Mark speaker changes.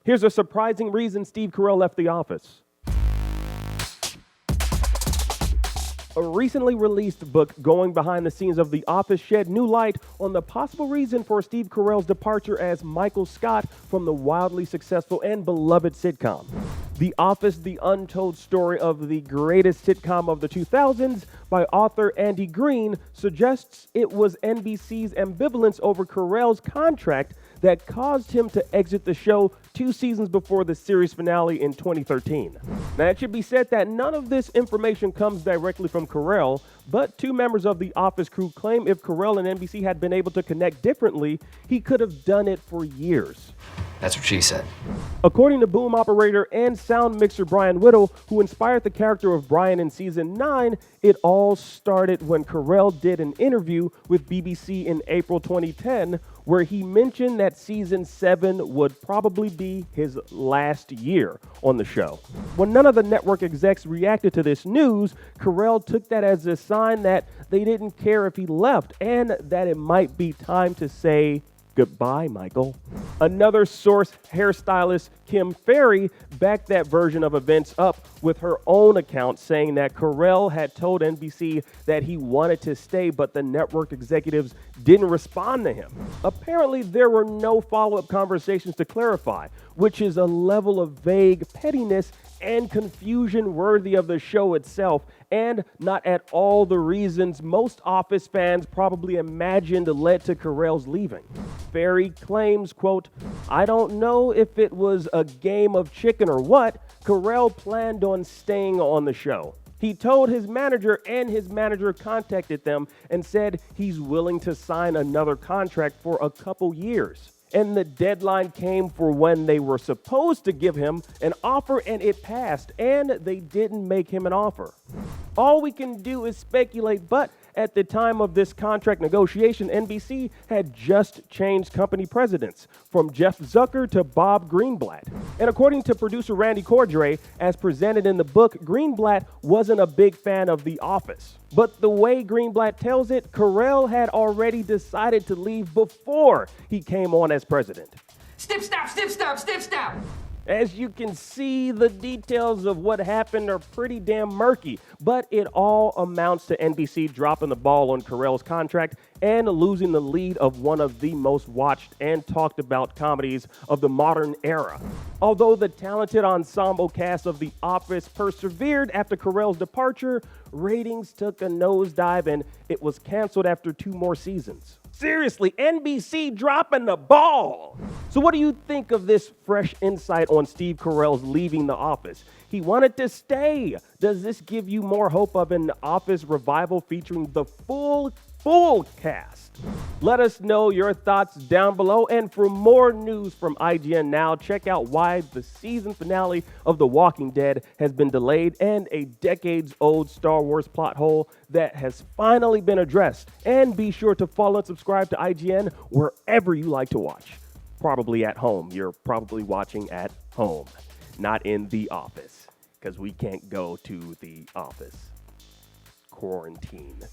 Speaker 1: Here's a surprising reason Steve Carell left The Office. A recently released book going behind the scenes of The Office shed new light on the possible reason for Steve Carell's departure as Michael Scott from the wildly successful and beloved sitcom. The Office, the Untold Story of the Greatest Sitcom of the 2000s by author Andy Greene suggests it was NBC's ambivalence over Carell's contract that caused him to exit the show 2 seasons before the series finale in 2013. Now, it should be said that none of this information comes directly from Carell, but 2 members of the Office crew claim if Carell and NBC had been able to connect differently, he could have done it for years.
Speaker 2: That's what she said.
Speaker 1: According to boom operator and sound mixer Brian Whittle, who inspired the character of Brian in season 9, it all started when Carell did an interview with BBC in April 2010, where he mentioned that season 7 would probably be his last year on the show. When none of the network execs reacted to this news, Carell took that as a sign that they didn't care if he left and that it might be time to say goodbye, Michael. Another source, hairstylist Kim Ferry, backed that version of events up with her own account, saying that Carell had told NBC that he wanted to stay, but the network executives didn't respond to him. Apparently, there were no follow-up conversations to clarify, which is a level of vague pettiness and confusion worthy of the show itself, and not at all the reasons most Office fans probably imagined led to Carell's leaving. Ferry claims, quote, "I don't know if it was a game of chicken or what, Carell planned on staying on the show. He told his manager, and his manager contacted them and said he's willing to sign another contract for a couple years. And the deadline came for when they were supposed to give him an offer, and it passed, and they didn't make him an offer. All we can do is speculate, but at the time of this contract negotiation, NBC had just changed company presidents from Jeff Zucker to Bob Greenblatt. And according to producer Randy Cordray, as presented in the book, Greenblatt wasn't a big fan of The Office. But the way Greenblatt tells it, Carell had already decided to leave before he came on as president.
Speaker 3: Snip, snap, snip, snap, snip, snap.
Speaker 1: As you can see, the details of what happened are pretty damn murky, but it all amounts to NBC dropping the ball on Carell's contract and losing the lead of one of the most watched and talked about comedies of the modern era. Although the talented ensemble cast of The Office persevered after Carell's departure, ratings took a nosedive and it was canceled after 2 more seasons. Seriously, NBC dropping the ball. So what do you think of this fresh insight on Steve Carell's leaving The Office? He wanted to stay. Does this give you more hope of an Office revival featuring the full cast? Let us know your thoughts down below. And for more news from IGN Now, check out why the season finale of The Walking Dead has been delayed and a decades-old Star Wars plot hole that has finally been addressed. And be sure to follow and subscribe to IGN wherever you like to watch. Probably at home. You're probably watching at home, not in the office, because we can't go to the office. Quarantine.